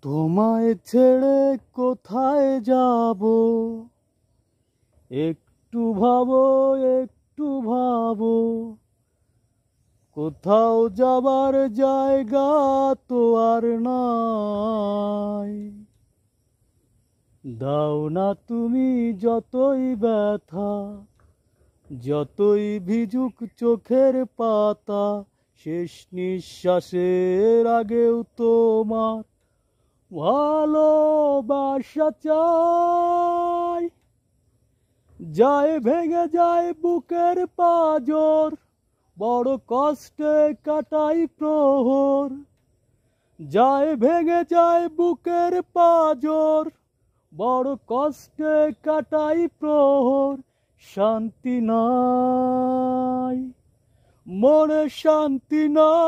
তোমায় ছেড়ে কোথায় যাব, একটু ভাবো, একটু ভাবো। কোথাও যাবার জায়গা তো আর নাই। দাও না তুমি যতই ব্যথা, যতই ভিজুক চোখের পাতা, শেষ নিঃশ্বাসের আগেও তোমার ভালোবাসা চাই। যায় ভেঙে যায় বুকের পাঁজর, বড় কষ্টে কাটাই প্রহর। যায় ভেঙে যায় বুকের পাঁজর, বড় কষ্টে কাটাই প্রহর। শান্তি নাই, মনে শান্তি নাই।